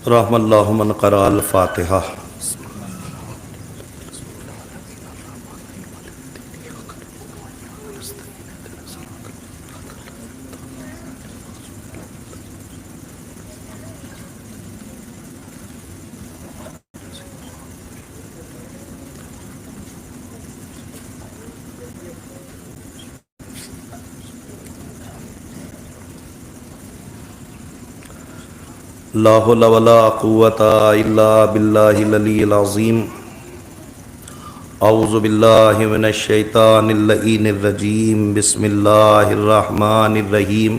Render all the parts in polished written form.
رحم اللہ من قرأ الفاتحہ۔ لا حول ولا قوة الا باللہ العلی العظیم۔ اعوذ باللہ من الشیطان اللعین الرجیم۔ بسم اللہ الرحمن الرحیم۔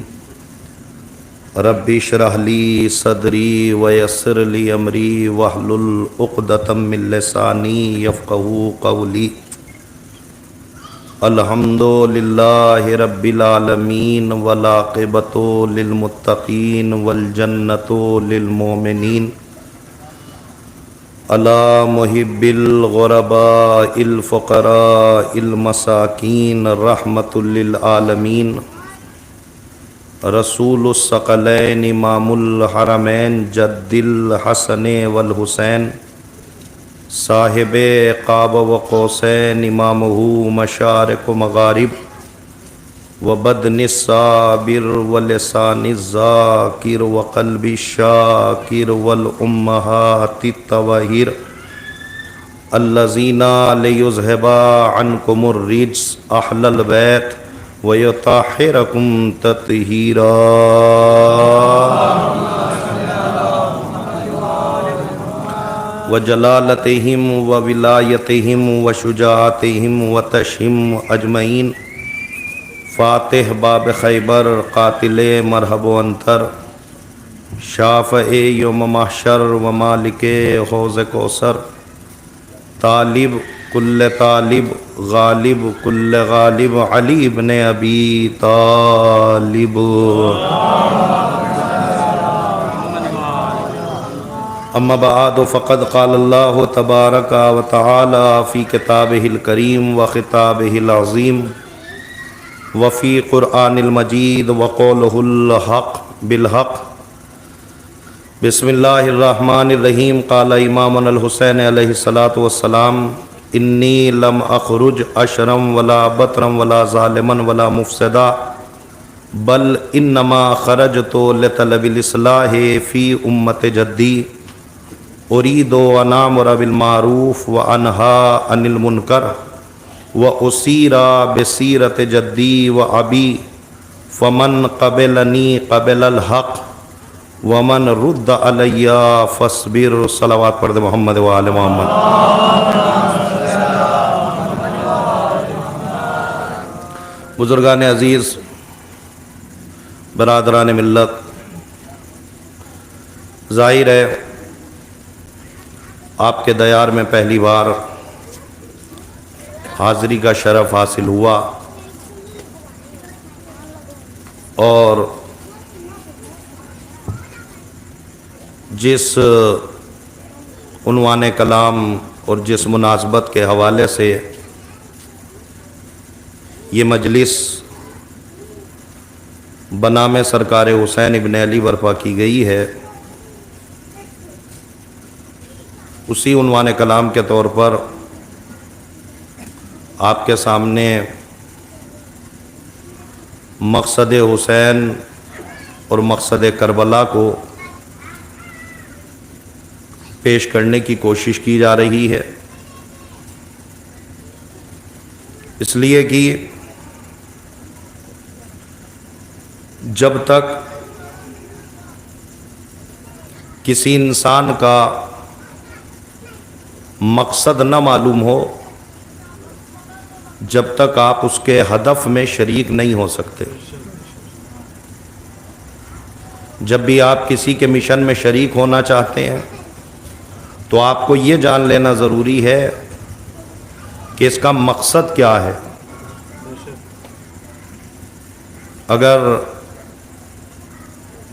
رب اشرح لی صدری ویسر لی امری واحلل عقدۃ من لسانی یفقہوا قولی۔ الحمد للہ رب العالمین والعاقبۃ للمتقین والجنۃ للمؤمنین۔ علی محب الغرباء الفقراء المساکین رحمۃ للعالمین۔ رسول الثقلین امام الحرمین جد الحسن والحسین۔ صاحب قاب و قوسین امامہ مشارق و مغارب۔ و بدن الصابر و لسان الذاکر و قلب الشاکر والامہات الطواہر۔ الذین لیذھب عنکم الرجس اہل البیت ویطہرکم تطہیرا۔ وجلالتہم وولایتہم وشجاعتہم وتشہم اجمعین۔ فاتح باب خیبر قاتل مرحب و انتر۔ شافع یوم محشر و مالک حوض کوثر۔ طالب کل طالب غالب کل غالب علی ابن ابی طالب۔ اما بعد فقد قال اللہ تبارک و تعالی فی کتابہ الکریم و خطابہ العظیم وفی قرآن المجید وقولہ الحق بالحق۔ بسم اللہ الرحمن الرحیم۔ قال امامنا الحسین علیہ الصلاۃ والسلام انی لم اخرج اشرا ولا بطرا ولا ظالما ولا مفسدا بل انما خرجت لطلب الاصلاح فی امت جدی اريد ان آمر بالمعروف وانهى عن المنکر واسیر بسیرت جدی وابی فمن قبلنی قبل الحق ومن رد علی فاصبر۔ صلوات پڑھ دے محمد و آل محمد۔ بزرگان عزیز، برادران ملت، ظاہر ہے آپ کے دیار میں پہلی بار حاضری کا شرف حاصل ہوا، اور جس عنوان کلام اور جس مناسبت کے حوالے سے یہ مجلس بنام سرکار حسین ابن علی برپا کی گئی ہے، اسی عنوان کلام کے طور پر آپ کے سامنے مقصد حسین اور مقصد کربلا کو پیش کرنے کی کوشش کی جا رہی ہے، اس لیے کہ جب تک کسی انسان کا مقصد نہ معلوم ہو، جب تک آپ اس کے ہدف میں شریک نہیں ہو سکتے۔ جب بھی آپ کسی کے مشن میں شریک ہونا چاہتے ہیں تو آپ کو یہ جان لینا ضروری ہے کہ اس کا مقصد کیا ہے۔ اگر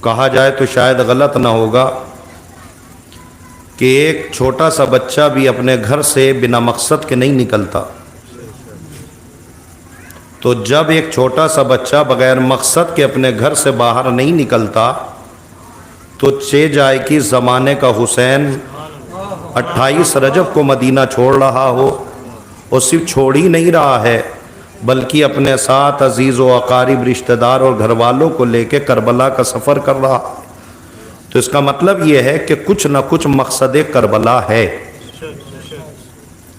کہا جائے تو شاید غلط نہ ہوگا کہ ایک چھوٹا سا بچہ بھی اپنے گھر سے بنا مقصد کے نہیں نکلتا، تو جب ایک چھوٹا سا بچہ بغیر مقصد کے اپنے گھر سے باہر نہیں نکلتا تو 6 جائے کی زمانے کا حسین 28 رجب کو مدینہ چھوڑ رہا ہو، اور صرف چھوڑ ہی نہیں رہا ہے بلکہ اپنے ساتھ عزیز و اقارب رشتہ دار اور گھر والوں کو لے کے کربلا کا سفر کر رہا ہے، تو اس کا مطلب یہ ہے کہ کچھ نہ کچھ مقصد کربلا ہے۔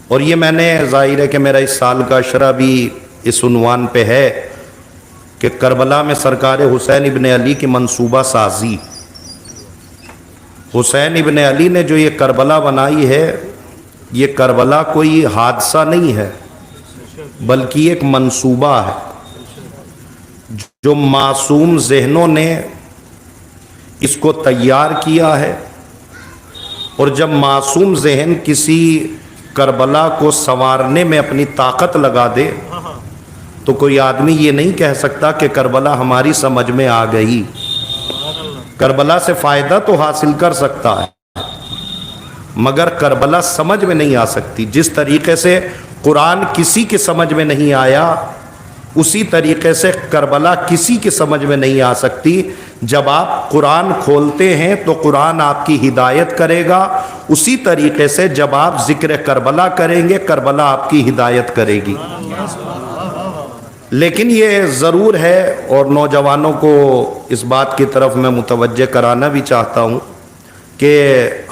اور یہ میں نے ظاہر ہے کہ میرا اس سال کا عشرہ بھی اس عنوان پہ ہے کہ کربلا میں سرکار حسین ابن علی کی منصوبہ سازی۔ حسین ابن علی نے جو یہ کربلا بنائی ہے، یہ کربلا کوئی حادثہ نہیں ہے بلکہ ایک منصوبہ ہے جو معصوم ذہنوں نے اس کو تیار کیا ہے۔ اور جب معصوم ذہن کسی کربلا کو سنوارنے میں اپنی طاقت لگا دے تو کوئی آدمی یہ نہیں کہہ سکتا کہ کربلا ہماری سمجھ میں آ گئی۔ کربلا سے فائدہ تو حاصل کر سکتا ہے مگر کربلا سمجھ میں نہیں آ سکتی۔ جس طریقے سے قرآن کسی کی سمجھ میں نہیں آیا، اسی طریقے سے کربلا کسی کی سمجھ میں نہیں آ سکتی۔ جب آپ قرآن کھولتے ہیں تو قرآن آپ کی ہدایت کرے گا، اسی طریقے سے جب آپ ذکر کربلا کریں گے کربلا آپ کی ہدایت کرے گی۔ لیکن یہ ضرور ہے، اور نوجوانوں کو اس بات کی طرف میں متوجہ کرانا بھی چاہتا ہوں کہ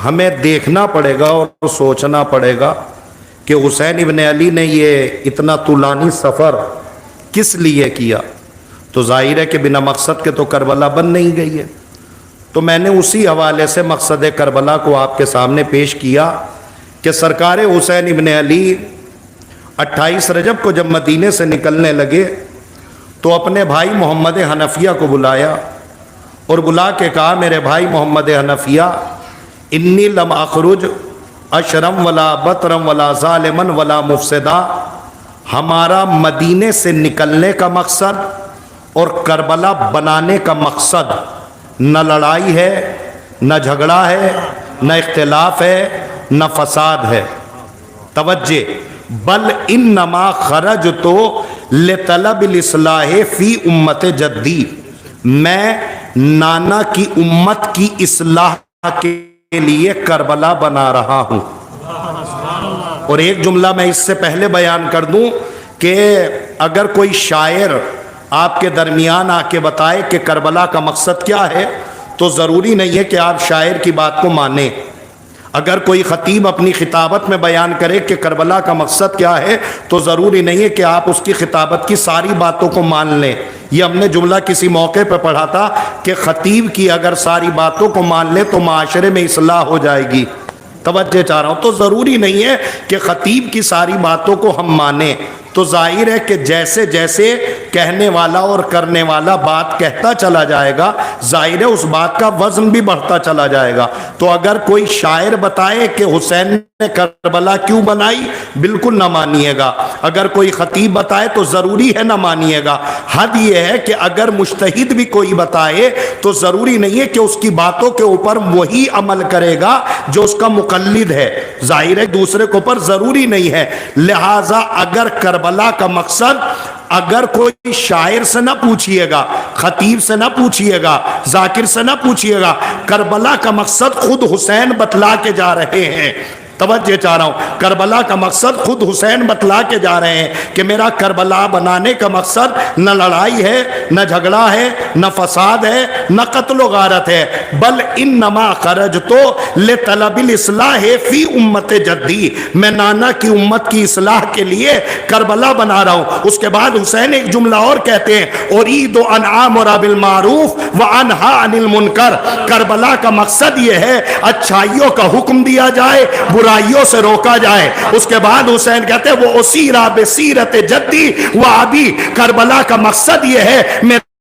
ہمیں دیکھنا پڑے گا اور سوچنا پڑے گا کہ حسین ابن علی نے یہ اتنا طولانی سفر کس لیے کیا۔ تو ظاہر ہے کہ بنا مقصد کے تو کربلا بن نہیں گئی ہے۔ تو میں نے اسی حوالے سے مقصد کربلا کو آپ کے سامنے پیش کیا کہ سرکار حسین ابن علی 28 رجب کو جب مدینے سے نکلنے لگے تو اپنے بھائی محمد حنفیہ کو بلایا اور بلا کے کہا، میرے بھائی محمد حنفیہ، انی لم اخرج اشرم ولا بطرم ولا ظالمن ولا مفسدہ، ہمارا مدینے سے نکلنے کا مقصد اور کربلا بنانے کا مقصد نہ لڑائی ہے، نہ جھگڑا ہے، نہ اختلاف ہے، نہ فساد ہے۔ توجہ، بل انما خرجت لطلب الاصلاح فی امت جدی، میں نانا کی امت کی اصلاح کے لیے کربلا بنا رہا ہوں۔ اور ایک جملہ میں اس سے پہلے بیان کر دوں کہ اگر کوئی شاعر آپ کے درمیان آ کے بتائے کہ کربلا کا مقصد کیا ہے تو ضروری نہیں ہے کہ آپ شاعر کی بات کو مانیں۔ اگر کوئی خطیب اپنی خطابت میں بیان کرے کہ کربلا کا مقصد کیا ہے تو ضروری نہیں ہے کہ آپ اس کی خطابت کی ساری باتوں کو مان لیں۔ یہ ہم نے جملہ کسی موقع پہ پڑھا تھا کہ خطیب کی اگر ساری باتوں کو مان لے تو معاشرے میں اصلاح ہو جائے گی۔ توجہ چاہ رہا ہوں، تو ضروری نہیں ہے کہ خطیب کی ساری باتوں کو ہم مانیں۔ تو ظاہر ہے کہ جیسے جیسے کہنے والا اور کرنے والا بات کہتا چلا جائے گا، ظاہر ہے اس بات کا وزن بھی بڑھتا چلا جائے گا۔ تو اگر کوئی شاعر بتائے کہ حسین نے کربلا کیوں بنائی، بالکل نہ مانیے گا۔ اگر کوئی خطیب بتائے تو ضروری ہے نہ مانیے گا۔ حد یہ ہے کہ اگر مجتہد بھی کوئی بتائے تو ضروری نہیں ہے کہ اس کی باتوں کے اوپر وہی عمل کرے گا جو اس کا مقلد ہے۔ ظاہر ہے دوسرے کے اوپر ضروری نہیں ہے۔ لہٰذا اگر کربلا کا مقصد اگر کوئی شاعر سے نہ پوچھئے گا، خطیب سے نہ پوچھئے گا، ذاکر سے نہ پوچھئے گا، کربلا کا مقصد خود حسین بتلا کے جا رہے ہیں۔ توجہ چاہ رہا ہوں، کربلا کا مقصد خود حسین بتلا کے جا رہے ہیں کہ میرا کربلا بنانے کا مقصد نہ لڑائی ہے، نہ جھگڑا ہے، نہ فساد ہے، نہ قتل و غارت ہے، بل انما خرجت لطلب الاصلاح فی امت جدی، میں نانا کی امت کی اصلاح کے لیے کربلا بنا رہا ہوں۔ اس کے بعد حسین ایک جملہ اور کہتے ہیں، ارید ان آمر بالمعروف وانہا عن المنکر، کربلا کا مقصد یہ ہے اچھائیوں کا حکم دیا جائے، برائیوں سے روکا جائے۔ اس کے بعد حسین کہتے ہیں وہ اسیرہ بسیرت جدی و ابی، کربلا کا مقصد یہ ہے میں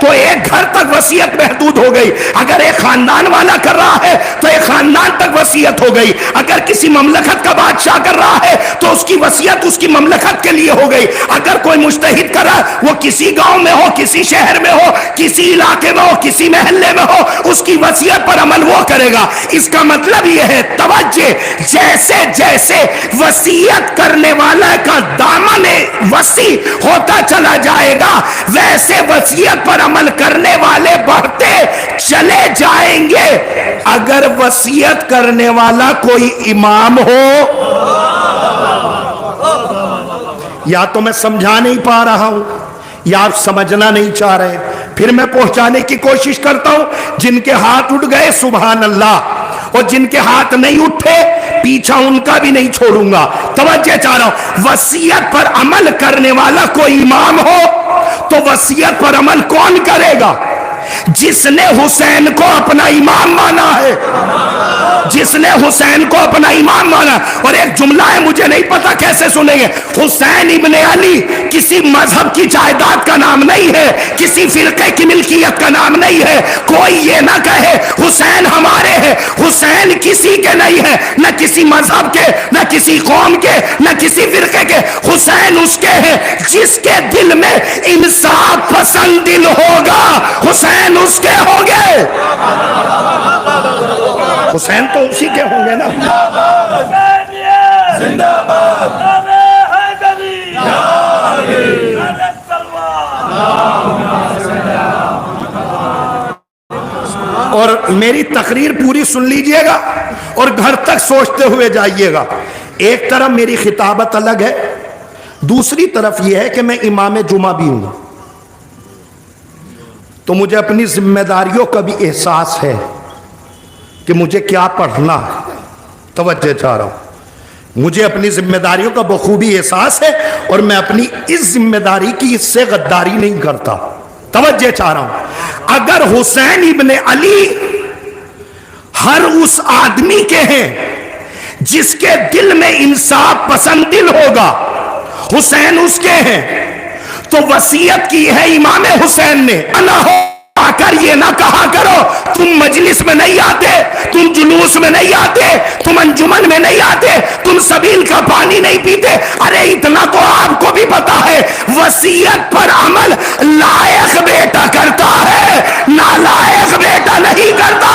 تو ایک گھر تک وصیت محدود ہو گئی. اگر ایک خاندان والا کر رہا ہے تو ایک خاندان تک وصیت ہو گئی. اگر کسی مملکت کا بادشاہ کر رہا ہے تو اس کی وصیت اس کی مملکت کے لیے ہو گئی. اگر کوئی مجتہد کر رہا ہے، وہ کسی گاؤں میں ہو، کسی شہر میں ہو، کسی علاقے میں ہو، کسی محلے میں ہو، اس کی وصیت پر عمل وہ کرے گا. اس کا مطلب یہ ہے، توجہ، جیسے جیسے وصیت کرنے والا کا دامن وسیع ہوتا چلا جائے گا، ویسے وصیت پر عمل کرنے والے بڑھتے چلے جائیں گے. اگر وصیت کرنے والا کوئی امام ہو، یا تو میں سمجھا نہیں پا رہا ہوں یا آپ سمجھنا نہیں چاہ رہے، پھر میں پہنچانے کی کوشش کرتا ہوں. جن کے ہاتھ اٹھ گئے سبحان اللہ، اور جن کے ہاتھ نہیں اٹھے پیچھا ان کا بھی نہیں چھوڑوں گا. توجہ چاہ رہا ہوں، وصیت پر عمل کرنے والا کوئی امام ہو تو وصیت پر عمل کون کرے گا؟ جس نے حسین کو اپنا امام مانا ہے، جس نے حسین کو اپنا امام مانا. اور ایک جملہ ہے، مجھے نہیں پتا کیسے سنیں گے، حسین ابن علی کسی مذہب کی جائیداد کا نام نہیں ہے، کسی فرقے کی ملکیت کا نام نہیں ہے. کوئی یہ نہ کہے حسین ہمارے ہیں. حسین کسی کے نہیں ہے، نہ کسی مذہب کے، نہ کسی قوم کے، نہ کسی فرقے کے. حسین اس کے ہیں جس کے دل میں انصاف پسند دل ہوگا، حسین اس کے ہوں گے. حسین تو اسی کے ہوں گے نا. اور میری تقریر پوری سن لیجئے گا اور گھر تک سوچتے ہوئے جائیے گا. ایک طرف میری خطابت الگ ہے، دوسری طرف یہ ہے کہ میں امام جمعہ بھی ہوں، تو مجھے اپنی ذمہ داریوں کا بھی احساس ہے کہ مجھے کیا پڑھنا ہے. توجہ چاہ رہا ہوں، مجھے اپنی ذمہ داریوں کا بخوبی احساس ہے اور میں اپنی اس ذمہ داری کی اس سے غداری نہیں کرتا. توجہ چاہ رہا ہوں، اگر حسین ابن علی ہر اس آدمی کے ہیں جس کے دل میں انصاف پسند دل ہوگا، حسین اس کے ہیں، تو وصیت کی ہے امام حسین نے. نہ ہو آ کر یہ نہ کہا کرو تم مجلس میں نہیں آتے، تم جلوس میں نہیں آتے، تم انجمن میں نہیں آتے، تم سبیل کا پانی نہیں پیتے. ارے اتنا تو آپ کو بھی پتا ہے، وصیت پر عمل لائق بیٹا کرتا ہے، نالائق بیٹا نہیں کرتا.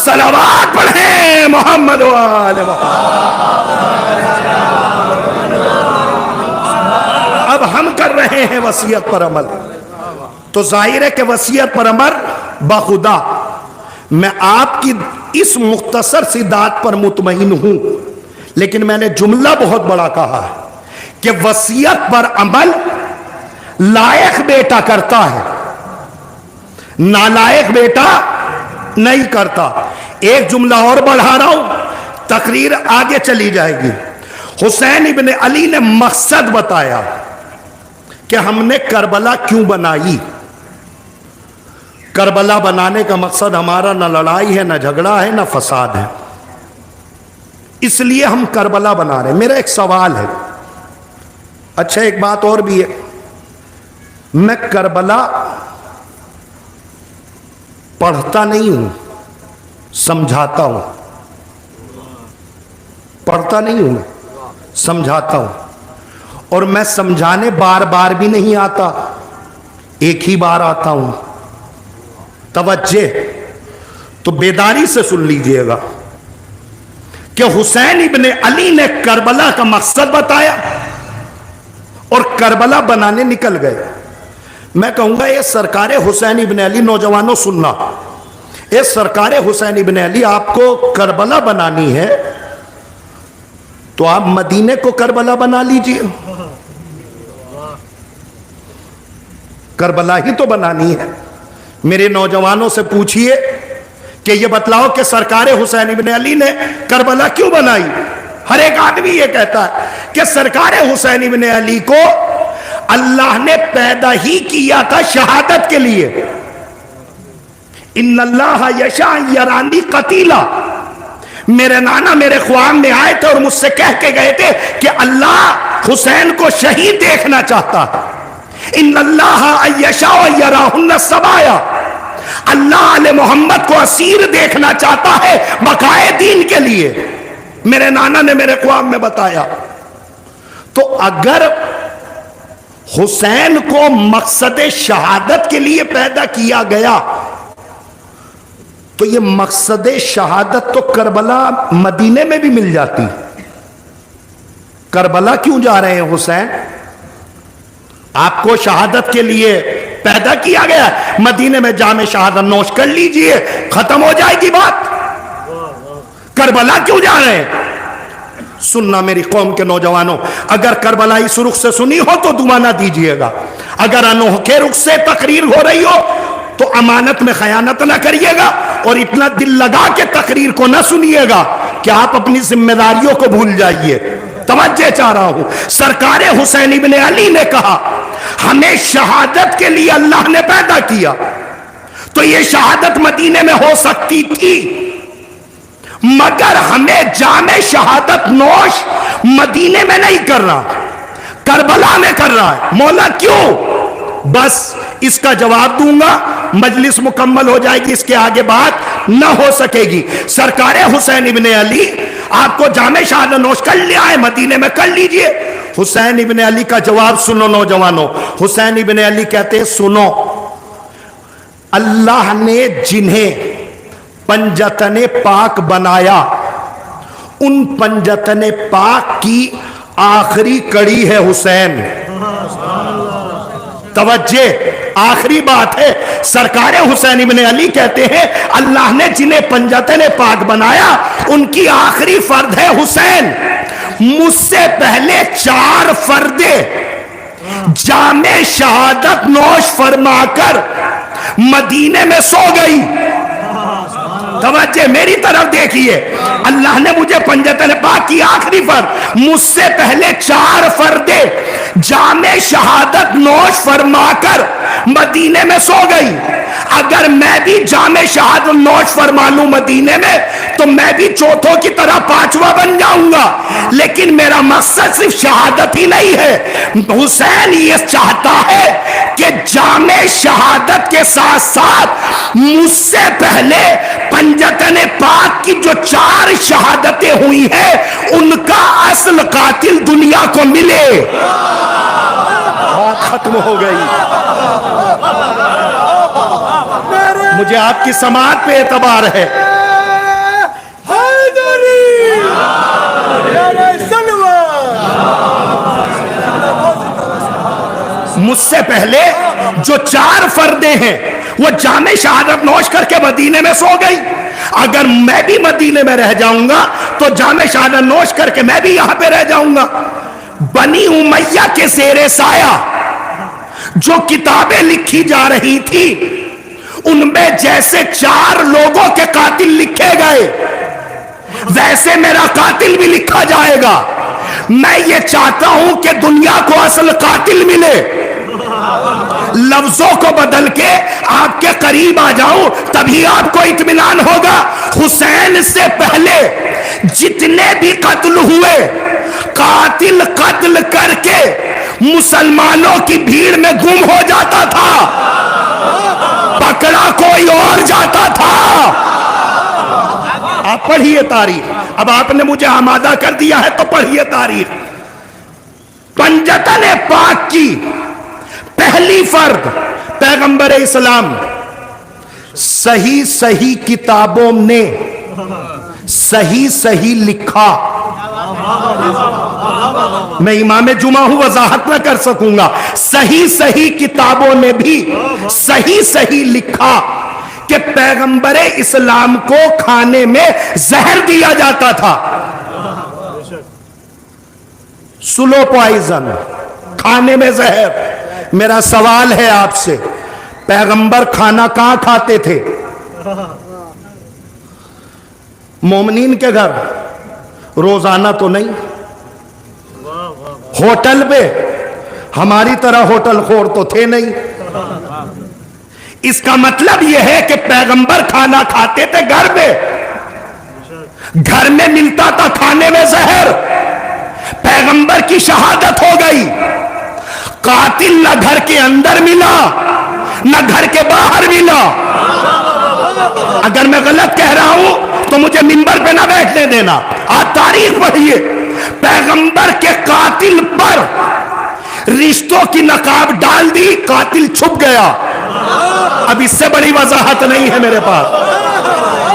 صلوات پڑھیں محمد و آل محمد. اب ہم کر رہے ہیں وصیت پر عمل، تو ظاہر ہے کہ وصیت پر عمل بخدا. میں آپ کی اس مختصر سی داد پر مطمئن ہوں، لیکن میں نے جملہ بہت بڑا کہا ہے کہ وصیت پر عمل لائق بیٹا کرتا ہے، نالائق بیٹا نہیں کرتا. ایک جملہ اور بڑھا رہا ہوں، تقریر آگے چلی جائے گی. حسین ابن علی نے مقصد بتایا کہ ہم نے کربلا کیوں بنائی. کربلا بنانے کا مقصد ہمارا نہ لڑائی ہے، نہ جھگڑا ہے، نہ فساد ہے، اس لیے ہم کربلا بنا رہے ہیں. میرا ایک سوال ہے، اچھا ایک بات اور بھی ہے، میں کربلا پڑھتا نہیں ہوں، سمجھاتا ہوں. پڑھتا نہیں ہوں، سمجھاتا ہوں. اور میں سمجھانے بار بار بھی نہیں آتا، ایک ہی بار آتا ہوں. توجہ، تو بیداری سے سن لیجئے گا کہ حسین ابن علی نے کربلا کا مقصد بتایا اور کربلا بنانے نکل گئے. میں کہوں گا یہ سرکار حسین ابن علی، نوجوانوں سننا، یہ سرکار حسین ابن علی آپ کو کربلا بنانی ہے تو آپ مدینے کو کربلا بنا لیجئے. کربلا ہی تو بنانی ہے. میرے نوجوانوں سے پوچھئے کہ یہ بتلاؤ کہ سرکار حسین ابن علی نے کربلا کیوں بنائی. ہر ایک آدمی یہ کہتا ہے کہ سرکار حسین ابن علی کو اللہ نے پیدا ہی کیا تھا شہادت کے لیے. ان اللہ یشاء یرانی قتیلا، میرے نانا میرے خواب میں آئے تھے اور مجھ سے کہہ کے گئے تھے کہ اللہ حسین کو شہید دیکھنا چاہتا ہے. ان اللہ یشاء یراہن سبایا، اللہ علیہ محمد کو اسیر دیکھنا چاہتا ہے بقائے دین کے لیے، میرے نانا نے میرے خواب میں بتایا۔ تو اگر حسین کو مقصد شہادت کے لیے پیدا کیا گیا تو یہ مقصد شہادت تو کربلا مدینے میں بھی مل جاتی۔ کربلا کیوں جا رہے ہیں حسین؟ آپ کو شہادت کے لیے پیدا کیا گیا، مدینے میں جام شہادت نوش کر لیجئے، ختم ہو جائے گی بات۔ کربلا کیوں جا رہے ہیں؟ سننا میری قوم کے نوجوانوں، اگر کربلا اس رخ سے سنی ہو تو دعا نہ دیجئے گا، اگر انوکھے رخ سے تقریر ہو رہی ہو تو امانت میں خیانت نہ کریے گا، اور اتنا دل لگا کے تقریر کو نہ سنیے گا کہ آپ اپنی ذمہ داریوں کو بھول جائیے۔ توجہ چاہ رہا ہوں، سرکار حسین ابن علی نے کہا ہمیں شہادت کے لیے اللہ نے پیدا کیا، تو یہ شہادت مدینے میں ہو سکتی تھی، مگر ہمیں جام شہادت نوش مدینے میں نہیں کر رہا، کربلا میں کر رہا ہے۔ مولا کیوں؟ بس اس کا جواب دوں گا، مجلس مکمل ہو جائے گی، اس کے آگے بات نہ ہو سکے گی۔ سرکار حسین ابن علی آپ کو جام شہادت نوش کر لیا ہے، مدینے میں کر لیجئے۔ حسین ابن علی کا جواب سنو نوجوانوں، حسین ابن علی کہتے ہیں سنو، اللہ نے جنہیں پنجتن پاک بنایا، ان پنجتن پاک کی آخری کڑی ہے حسین۔ توجہ، آخری بات ہے، سرکار حسین ابن علی کہتے ہیں اللہ نے جنہیں پنجتن پاک بنایا ان کی آخری فرد ہے حسین۔ مجھ سے پہلے 4 فردے جام شہادت نوش فرما کر مدینے میں سو گئی۔ توجہ میری طرف دیکھیے، اللہ نے مجھے پنجتن پاک کی آخری فرد، مجھ سے پہلے 4 فردے جام شہادت نوش فرما کر مدینے میں سو گئی۔ اگر میں بھی جام شہادت نوش فرما لوں مدینے میں تو میں بھی چوتھوں کی طرح 5واں بن جاؤں گا، لیکن میرا مقصد صرف شہادت ہی نہیں ہے۔ حسین یہ چاہتا ہے کہ جام شہادت کے ساتھ ساتھ مجھ سے پہلے پنجتن پاک کی جو 4 شہادتیں ہوئی ہیں ان کا اصل قاتل دنیا کو ملے۔ بات ختم ہو گئی۔ مجھے آپ کی سماعت پہ اعتبار ہے۔ مجھ سے پہلے جو 4 فردے ہیں وہ جام شہادت نوش کر کے مدینے میں سو گئی۔ اگر میں بھی مدینے میں رہ جاؤں گا تو جام شہادت نوش کر کے میں بھی یہاں پہ رہ جاؤں گا۔ بنی امیہ کے زیر سایہ جو کتابیں لکھی جا رہی تھی ان میں جیسے 4 لوگوں کے قاتل لکھے گئے ویسے میرا قاتل بھی لکھا جائے گا۔ میں یہ چاہتا ہوں کہ دنیا کو اصل قاتل ملے، لفظوں کو بدل کے آپ کے قریب آ جاؤں تبھی آپ کو اطمینان ہوگا۔ حسین سے پہلے جتنے بھی قتل ہوئے قاتل قتل کر کے مسلمانوں کی بھیڑ میں گم ہو جاتا تھا، پکڑا کوئی اور جاتا تھا۔ آپ پڑھیے تاریخ، اب آپ نے مجھے آمادہ کر دیا ہے تو پڑھیے تاریخ۔ پنجتن پاک کی پہلی فرد پیغمبر اسلام، صحیح کتابوں نے صحیح لکھا۔ میں امام جمعہ ہوں، وضاحت نہ کر سکوں گا۔ صحیح کتابوں نے بھی صحیح لکھا کہ پیغمبر اسلام کو کھانے میں زہر دیا جاتا تھا، سلو پوائزن، کھانے میں زہر۔ میرا سوال ہے آپ سے، پیغمبر کھانا کہاں کھاتے تھے؟ مومنین کے گھر، روزانہ تو نہیں، ہوٹل پہ، ہماری طرح ہوٹل خور تو تھے نہیں۔ اس کا مطلب یہ ہے کہ پیغمبر کھانا کھاتے تھے گھر میں، گھر میں ملتا تھا کھانے میں زہر۔ پیغمبر کی شہادت ہو گئی، قاتل نہ گھر کے اندر ملا نہ گھر کے باہر ملا. اگر میں غلط کہہ رہا ہوں تو مجھے منبر پہ نہ بیٹھنے دینا. آج تاریخ پڑھیے, پیغمبر کے قاتل پر رشتوں کی نقاب ڈال دی, قاتل چھپ گیا. اب اس سے بڑی وضاحت نہیں ہے میرے پاس,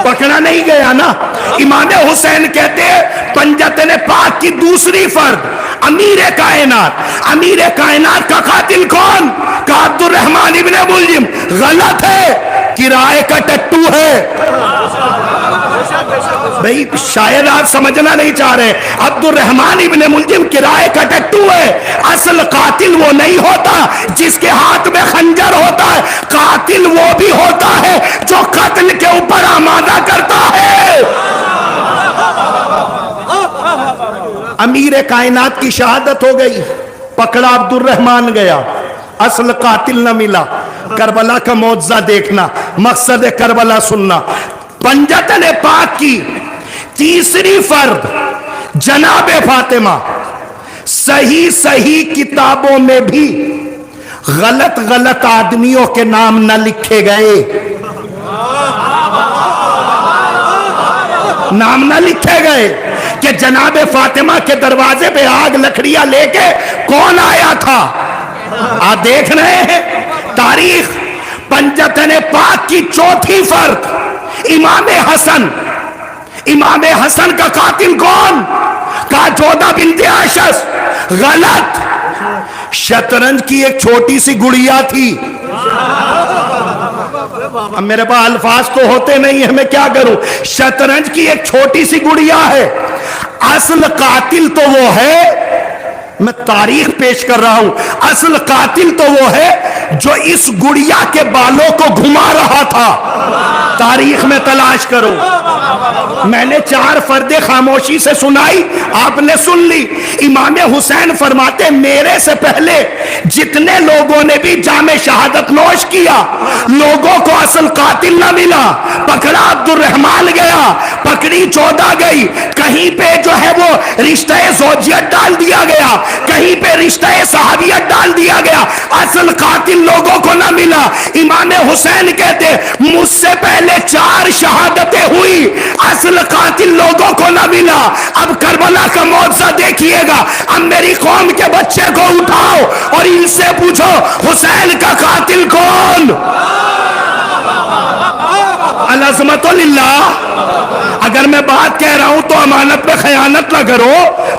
پکڑا نہیں گیا نا. امام حسین کہتے ہیں پنجتن پاک کی دوسری فرد امیر کائنات, امیر کائنات کا قاتل کون؟ کہ عبد الرحمن ابن ملجم. غلط ہے, کرائے کا ٹٹو ہے. بھئی شاید آپ سمجھنا نہیں چاہ رہے, عبد الرحمن ابن ملجم کرائے کا ٹٹو ہے. اصل قاتل وہ نہیں ہوتا جس کے ہاتھ میں خنجر ہوتا ہے, قاتل وہ بھی ہوتا ہے جو قتل کے اوپر آمادہ کرتا ہے. امیر کائنات کی شہادت ہو گئی, پکڑا عبد الرحمن گیا, اصل قاتل نہ ملا. کربلا کا معجزہ دیکھنا, مقصد کربلا سننا. پنجتن پاک کی تیسری فرد جناب فاطمہ, صحیح کتابوں میں بھی غلط آدمیوں کے نام نہ لکھے گئے, نام نہ لکھے گئے کہ جناب فاطمہ کے دروازے پہ آگ لکڑیاں لے کے کون آیا تھا. آپ دیکھ رہے ہیں تاریخ. پنجتن پاک کی چوتھی فرد امام حسن, امام حسن کا قاتل کون؟ کا جودہ بنت عاشس. غلط. شطرنج کی ایک چھوٹی سی گڑیا تھی. اب میرے پاس الفاظ تو ہوتے نہیں ہیں, میں کیا کروں. شطرنج کی ایک چھوٹی سی گڑیا ہے. اصل قاتل تو وہ ہے, میں تاریخ پیش کر رہا ہوں, اصل قاتل تو وہ ہے جو اس گڑیا کے بالوں کو گھما رہا تھا. تاریخ میں تلاش کرو. میں نے 4 فردیں خاموشی سے سنائی, آپ نے سن لی. امام حسین فرماتے میرے سے پہلے جتنے لوگوں نے بھی جام شہادت نوش کیا, لوگوں کو اصل قاتل نہ ملا. پکڑا عبد الرحمن گیا, پکڑی چودہ گئی, کہیں پہ جو ہے وہ رشتہ زوجیت ڈال دیا گیا, کہیں پہ رشتہ صحابیت ڈال دیا گیا. اصل قاتل لوگوں کو نہ ملا. امام حسین کہتے مجھ سے پہلے 4 شہادتیں ہوئی, اصل قاتل لوگوں کو نہ ملا. اب کربلا کا معجزہ دیکھیے گا. اب میری قوم کے بچے کو اٹھاؤ اور ان سے پوچھو حسین کا قاتل کون؟ العظمت للہ. اگر میں بات کہہ رہا ہوں تو امانت پہ خیانت نہ کرو,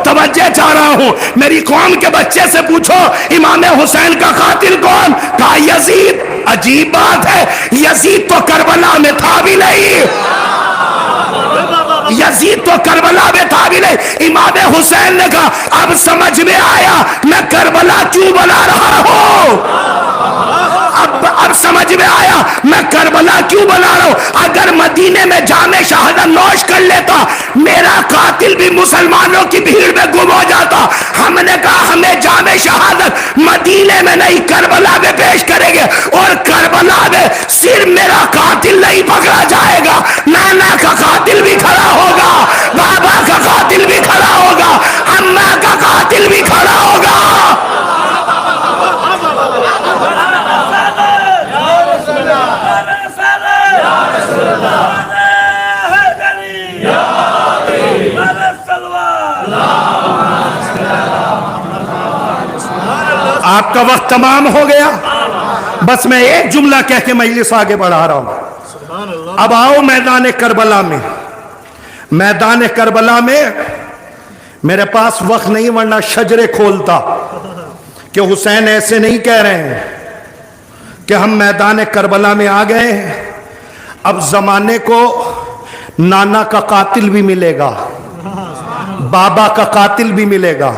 توجہ چاہ رہا ہوں. میری قوم کے بچے سے پوچھو امام حسین کا قاتل کون؟ کہا یزید. عجیب بات ہے, یزید تو کربلا میں تھا بھی نہیں, یزید تو کربلا میں تھا بھی نہیں. امام حسین نے کہا اب سمجھ میں آیا میں کربلا کیوں بنا رہا ہوں, اب سمجھ میں آیا میں کربلا کیوں بنا رہا ہوں. اگر مدینے میں جام شہادت نوش کر لیتا میرا قاتل بھی مسلمانوں کی بھیڑ میں گم ہو جاتا. ہم نے کہا ہمیں جام شہادت مدینے میں نہیں کربلا میں پیش کریں گے, اور کربلا میں صرف میرا قاتل نہیں پکڑا جائے گا, نانا کا قاتل بھی کھڑا ہوگا, بابا کا قاتل بھی کھڑا ہوگا, اماں کا قاتل بھی کھڑا ہوگا. آپ کا وقت تمام ہو گیا, بس میں ایک جملہ کہہ کے مجلس آگے بڑھا رہا ہوں. اب آؤ میدان کربلا میں. میدان کربلا میں میرے پاس وقت نہیں ورنہ شجرے کھولتا کہ حسین ایسے نہیں کہہ رہے ہیں کہ ہم میدان کربلا میں آ گئے ہیں. اب زمانے کو نانا کا قاتل بھی ملے گا, بابا کا قاتل بھی ملے گا.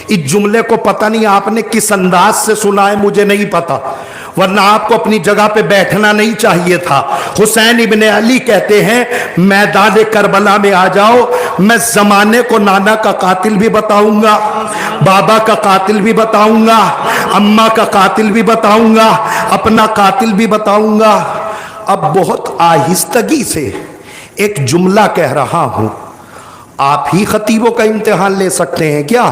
اس جملے کو پتہ نہیں آپ نے کس انداز سے سنا ہے, مجھے نہیں پتا, ورنہ آپ کو اپنی جگہ پہ بیٹھنا نہیں چاہیے تھا. حسین ابن علی کہتے ہیں میدان کربلا میں آ جاؤ, میں زمانے کو نانا کا قاتل بھی بتاؤں گا, بابا کا قاتل بھی بتاؤں گا, اماں کا قاتل بھی بتاؤں گا, اپنا قاتل بھی بتاؤں گا. اب بہت آہستگی سے ایک جملہ کہہ رہا ہوں, آپ ہی خطیبوں کا امتحان لے سکتے ہیں کیا؟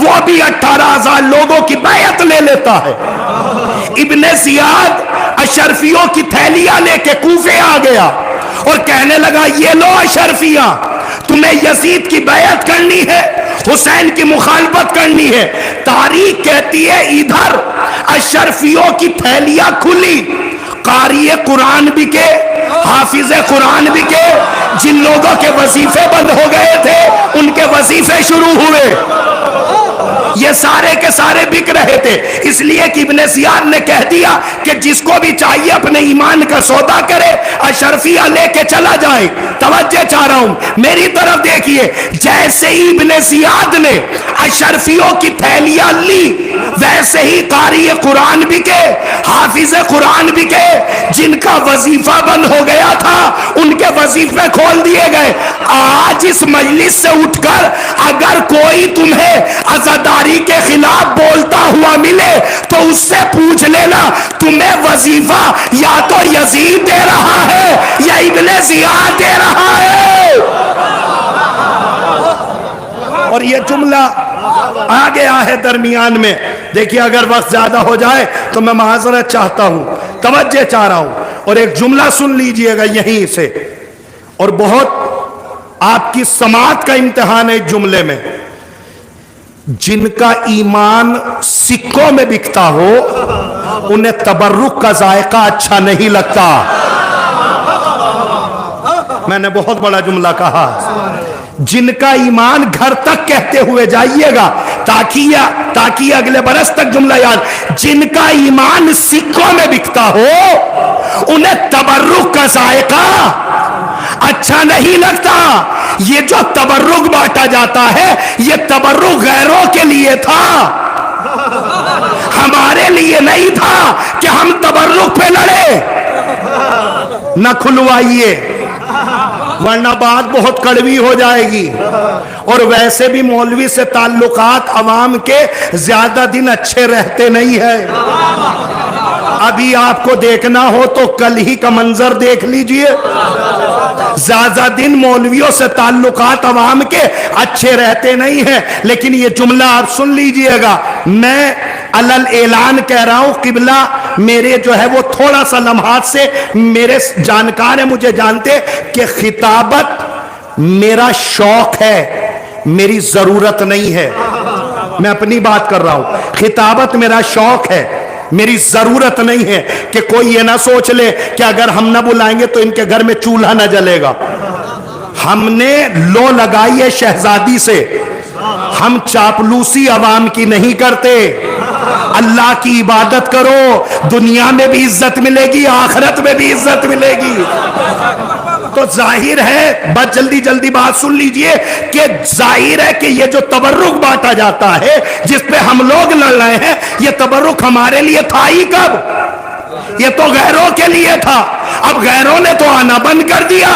وہ بھی 18,000 لوگوں کی بیعت لے لیتا ہے۔ ابن زیاد اشرفیوں کی تھیلیاں لے کے کوفے آ گیا اور کہنے لگا یہ لو اشرفیاں، تمہیں یزید کی بیعت کرنی ہے، حسین کی مخالفت کرنی ہے۔ تاریخ کہتی ہے ادھر اشرفیوں کی تھیلیاں کھلی، قاری قرآن بکے، حافظ قرآن بکے، جن لوگوں کے وظیفے بند ہو گئے تھے ان کے وظیفے شروع ہوئے، یہ سارے کے سارے بک رہے تھے۔ اس لیے کہ ابن زیاد نے کہہ دیا کہ جس کو بھی چاہیے اپنے ایمان کا سودا کرے، اشرفیہ لے کے چلا جائے۔ توجہ چاہ رہا ہوں، میری طرف دیکھیے، جیسے ہی ابن زیاد نے اشرفیوں کی تھیلیاں لی، ویسے ہی قاری قرآن بکے، حافظ قرآن بکے، جن کا وظیفہ بند ہو گیا تھا ان کے وظیفے کھول دیے گئے۔ آج اس مجلس سے اٹھ کر اگر کوئی تمہیں عزاداری کے خلاف بولتا ہوا ملے تو اس سے پوچھ لینا تمہیں وظیفہ یا تو یزید دے رہا ہے یا ابن زیاد دے رہا ہے۔ اور یہ جملہ آ گیا ہے درمیان میں، دیکھیے اگر وقت زیادہ ہو جائے تو میں معذرت چاہتا ہوں، توجہ چاہ رہا ہوں، اور ایک جملہ سن لیجئے گا یہیں سے، اور بہت آپ کی سماعت کا امتحان ہے جملے میں۔ جن کا ایمان سکوں میں بکتا ہو انہیں تبرک کا ذائقہ اچھا نہیں لگتا۔ میں نے بہت بڑا جملہ کہا، جن کا ایمان گھر تک کہتے ہوئے جائیے گا تاکہ اگلے برس تک جملہ یاد، جن کا ایمان سکوں میں بکتا ہو انہیں تبرک کا ذائقہ اچھا نہیں لگتا۔ یہ جو تبرک بانٹا جاتا ہے یہ تبرک غیروں کے لیے تھا، ہمارے لیے نہیں تھا کہ ہم تبرک پہ لڑے۔ نہ کھلوائیے ورنہ بات بہت کڑوی ہو جائے گی، اور ویسے بھی مولوی سے تعلقات عوام کے زیادہ دن اچھے رہتے نہیں ہیں۔ ابھی آپ کو دیکھنا ہو تو کل ہی کا منظر دیکھ لیجئے، زیادہ دن مولویوں سے تعلقات عوام کے اچھے رہتے نہیں ہیں۔ لیکن یہ جملہ آپ سن لیجئے گا، میں علل اعلان کہہ رہا ہوں، قبلہ میرے جو ہے وہ تھوڑا سا لمحات سے میرے جانکار ہیں، مجھے جانتے کہ خطابت میرا شوق ہے، میری ضرورت نہیں ہے۔ میں اپنی بات کر رہا ہوں، خطابت میرا شوق ہے، میری ضرورت نہیں ہے۔ کہ کوئی یہ نہ سوچ لے کہ اگر ہم نہ بلائیں گے تو ان کے گھر میں چولہا نہ جلے گا۔ ہم نے لو لگائی ہے شہزادی سے، ہم چاپلوسی عوام کی نہیں کرتے۔ اللہ کی عبادت کرو، دنیا میں بھی عزت ملے گی، آخرت میں بھی عزت ملے گی۔ تو ظاہر ہے، بس جلدی بات سن لیجئے، کہ ظاہر ہے کہ یہ جو تبرک بانٹا جاتا ہے جس پہ ہم لوگ لڑ رہے ہیں، یہ تبرک ہمارے لیے تھا ہی کب؟ یہ تو غیروں کے لیے تھا۔ اب غیروں نے تو آنا بند کر دیا،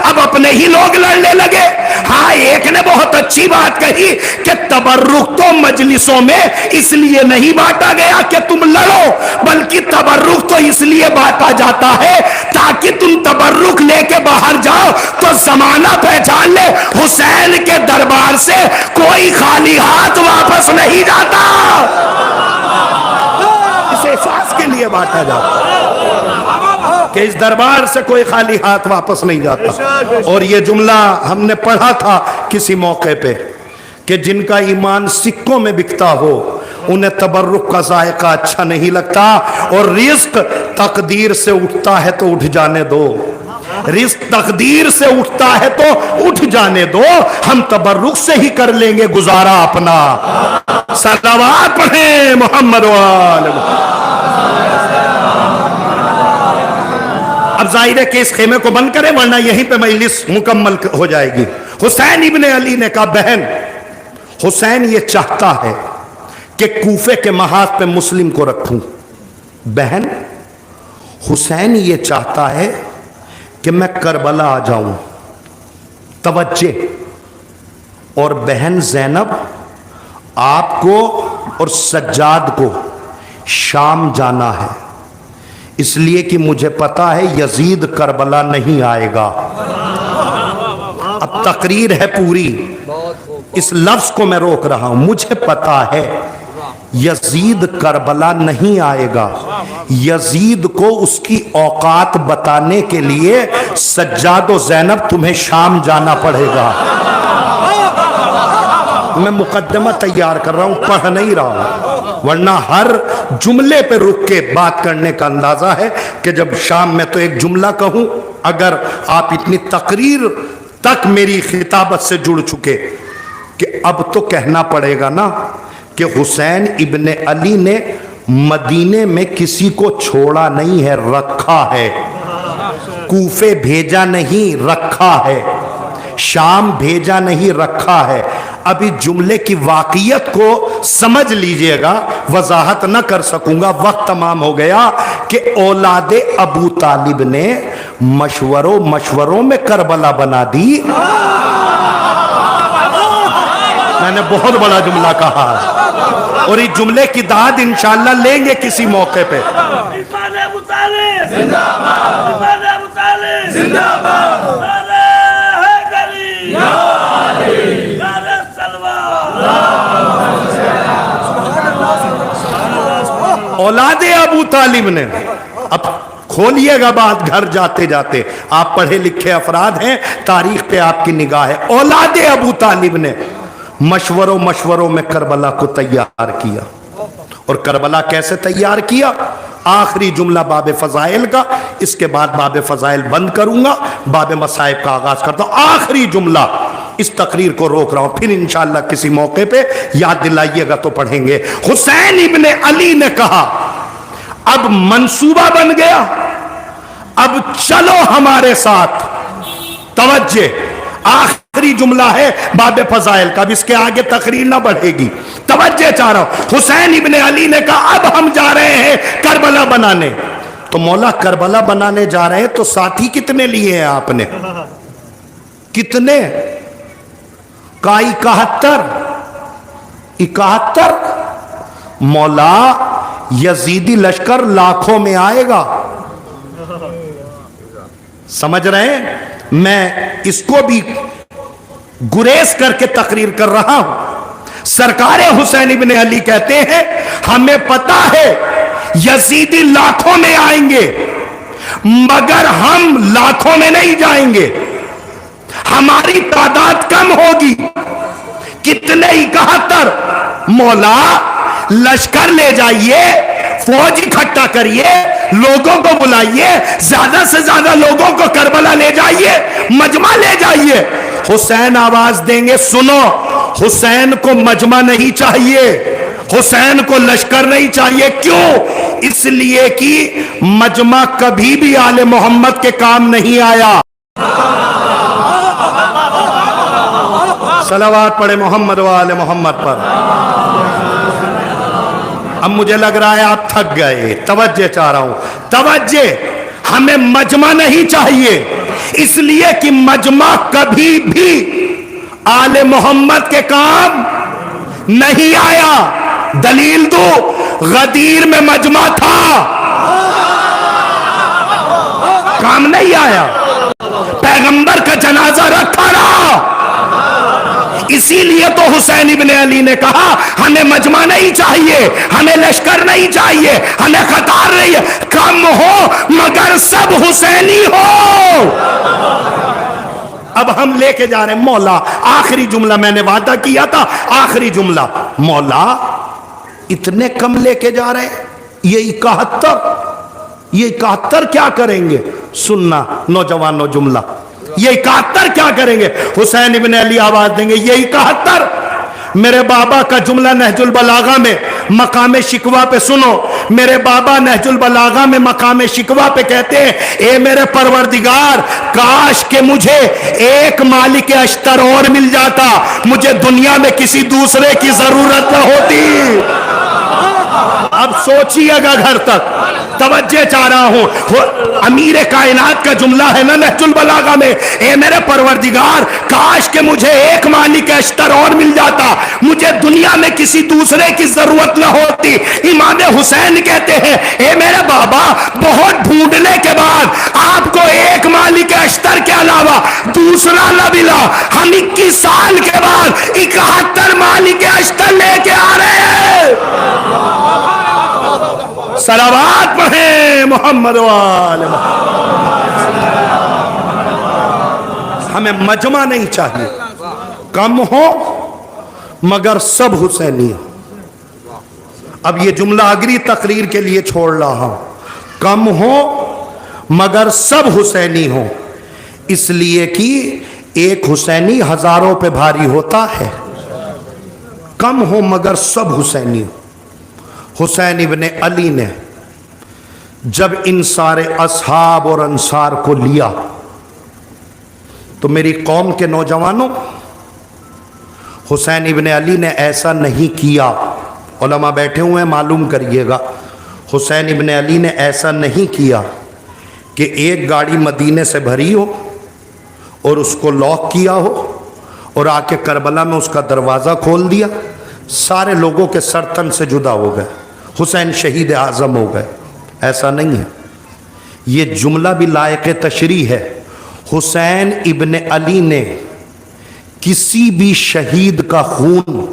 اب اپنے ہی لوگ لڑنے لگے۔ ہاں، ایک نے بہت اچھی بات کہی کہ تبرک تو مجلسوں میں اس لیے نہیں بانٹا گیا کہ تم لڑو، بلکہ تبرک تو اس لیے بانٹا جاتا ہے تاکہ تم تبرک لے کے باہر جاؤ تو زمانہ پہچان لے حسین کے دربار سے کوئی خالی ہاتھ واپس نہیں جاتا۔ اس احساس کے لیے بانٹا جاتا کہ اس دربار سے کوئی خالی ہاتھ واپس نہیں جاتا۔ اور یہ جملہ ہم نے پڑھا تھا کسی موقع پہ کہ جن کا ایمان سکوں میں بکتا ہو انہیں تبرک کا ذائقہ اچھا نہیں لگتا، اور رزق تقدیر سے اٹھتا ہے تو اٹھ جانے دو، رزق تقدیر سے اٹھتا ہے تو اٹھ جانے دو، ہم تبرک سے ہی کر لیں گے گزارا اپنا۔ صلوات پڑھیں محمد وآل محمد۔ اب ظاہر ہے کہ اس خیمے کو بند کریں ورنہ یہیں پہ مجلس مکمل ہو جائے گی۔ حسین ابن علی نے کہا، بہن حسین یہ چاہتا ہے کہ کوفے کے محاذ پہ مسلم کو رکھوں۔ بہن حسین یہ چاہتا ہے کہ میں کربلا آ جاؤں۔ توجہ، اور بہن زینب آپ کو اور سجاد کو شام جانا ہے، اس لیے کہ مجھے پتا ہے یزید کربلا نہیں آئے گا۔ اب تقریر ہے پوری، اس لفظ کو میں روک رہا ہوں، مجھے پتا ہے یزید کربلا نہیں آئے گا، یزید کو اس کی اوقات بتانے کے لیے سجاد و زینب تمہیں شام جانا پڑے گا۔ میں مقدمہ تیار کر رہا ہوں، پڑھ نہیں رہا ہوں، ورنہ ہر جملے پہ رک کے بات کرنے کا اندازہ ہے کہ جب شام میں تو ایک جملہ کہوں، اگر آپ اتنی تقریر تک میری خطابت سے جڑ چکے کہ اب تو کہنا پڑے گا نا کہ حسین ابن علی نے مدینے میں کسی کو چھوڑا نہیں ہے، رکھا ہے، کوفے بھیجا نہیں، رکھا ہے، شام بھیجا نہیں، رکھا ہے۔ ابھی جملے کی واقعیت کو سمجھ لیجئے گا، وضاحت نہ کر سکوں گا، وقت تمام ہو گیا کہ اولاد ابو طالب نے مشوروں میں کربلا بنا دی۔ میں نے بہت بڑا جملہ کہا ہے اور اس جملے کی داد انشاءاللہ لیں گے کسی موقع پہ۔ اولاد ابو طالب نے، اب کھولیے گا بات گھر جاتے جاتے، آپ پڑھے لکھے افراد ہیں، تاریخ پہ آپ کی نگاہ ہے، اولاد ابو طالب نے مشوروں میں کربلا کو تیار کیا۔ اور کربلا کیسے تیار کیا؟ آخری جملہ باب فضائل کا، اس کے بعد باب فضائل بند کروں گا، باب مصائب کا آغاز کرتا ہوں۔ آخری جملہ، اس تقریر کو روک رہا ہوں، پھر انشاءاللہ کسی موقع پہ یاد دلائیے گا تو پڑھیں گے۔ حسین ابن علی نے کہا اب منصوبہ بن گیا، اب چلو ہمارے ساتھ۔ توجہ، آخری جملہ ہے باب فضائل کا، اب اس کے آگے تقریر نہ بڑھے گی، توجہ چاہ رہا ہوں۔ حسین ابن علی نے کہا اب ہم جا رہے ہیں کربلا بنانے۔ تو مولا کربلا بنانے جا رہے ہیں تو ساتھی کتنے لیے ہیں آپ نے؟ کتنے؟ کا 71 مولا یزیدی لشکر لاکھوں میں آئے گا، سمجھ رہے ہیں؟ میں اس کو بھی گریز کر کے تقریر کر رہا ہوں۔ سرکار حسین ابن علی کہتے ہیں ہمیں پتا ہے یزیدی لاکھوں میں آئیں گے، مگر ہم لاکھوں میں نہیں جائیں گے، ہماری تعداد کم ہوگی۔ کتنے؟ 71۔ مولا لشکر لے جائیے، فوج اکٹھا کریے، لوگوں کو بلائیے، زیادہ سے زیادہ لوگوں کو کربلا لے جائیے، مجمع لے جائیے۔ حسین آواز دیں گے سنو، حسین کو مجمع نہیں چاہیے، حسین کو لشکر نہیں چاہیے۔ کیوں؟ اس لیے کہ مجمع کبھی بھی آل محمد کے کام نہیں آیا۔ صلوات پڑھے محمد و آل محمد پر۔ اب مجھے لگ رہا ہے آپ تھک گئے، توجہ چاہ رہا ہوں، توجہ۔ ہمیں مجمع نہیں چاہیے، اس لیے کہ مجمع کبھی بھی آل محمد کے کام نہیں آیا۔ دلیل دو، غدیر میں مجمع تھا، کام نہیں آیا، پیغمبر کا جنازہ رکھا رہا۔ اسی لیے تو حسین ابن علی نے کہا ہمیں مجمع نہیں چاہیے، ہمیں لشکر نہیں چاہیے، ہمیں قطار نہیں ہے، کم ہو مگر سب حسینی ہو۔ اب ہم لے کے جا رہے ہیں مولا، آخری جملہ میں نے وعدہ کیا تھا، آخری جملہ، مولا اتنے کم لے کے جا رہے ہیں، یہ 71 کیا کریں گے؟ سننا نوجوانوں جملہ، یہ 71 کیا کریں گے؟ حسین ابن علی آواز دیں گے یہ 71۔ میرے بابا کا جملہ نہج البلاغہ میں مقام شکوہ پہ سنو، میرے بابا نہج البلاغہ میں مقام شکوہ پہ کہتے ہیں اے میرے پروردگار، کاش کہ مجھے ایک مالک اشتر اور مل جاتا، مجھے دنیا میں کسی دوسرے کی ضرورت نہ ہوتی۔ اب سوچیے گا گھر تک. توجہ چاہ رہا ہوں. امیر کائنات کا جملہ ہے نا نہج البلاغہ میں, اے میرے پروردگار کاش کہ مجھے ایک مالک اشتر اور مل جاتا, مجھے دنیا میں کسی دوسرے کی ضرورت نہ ہوتی. امام حسین کہتے ہیں اے میرے بابا بہت ڈھونڈنے کے بعد آپ کو ایک مالک اشتر کے علاوہ دوسرا نہ ملا. ہم 21 سال کے بعد 71 مالک اشتر لے کے آ رہے ہیں. صلوات پڑھیں محمد وآل محمد. ہمیں مجمع نہیں چاہیے, کم ہو مگر سب حسینی ہو. اب یہ جملہ اگلی تقریر کے لیے چھوڑ رہا ہوں, کم ہو مگر سب حسینی ہو, اس لیے کہ ایک حسینی ہزاروں پہ بھاری ہوتا ہے. کم ہو مگر سب حسینی ہو. حسین ابن علی نے جب ان سارے اصحاب اور انصار کو لیا تو میری قوم کے نوجوانوں, حسین ابن علی نے ایسا نہیں کیا. علماء بیٹھے ہوئے ہیں معلوم کریے گا, حسین ابن علی نے ایسا نہیں کیا کہ ایک گاڑی مدینے سے بھری ہو اور اس کو لاک کیا ہو اور آ کے کربلا میں اس کا دروازہ کھول دیا, سارے لوگوں کے سر تن سے جدا ہو گئے, حسین شہید اعظم ہو گئے. ایسا نہیں ہے. یہ جملہ بھی لائق تشریح ہے. حسین ابن علی نے کسی بھی شہید کا خون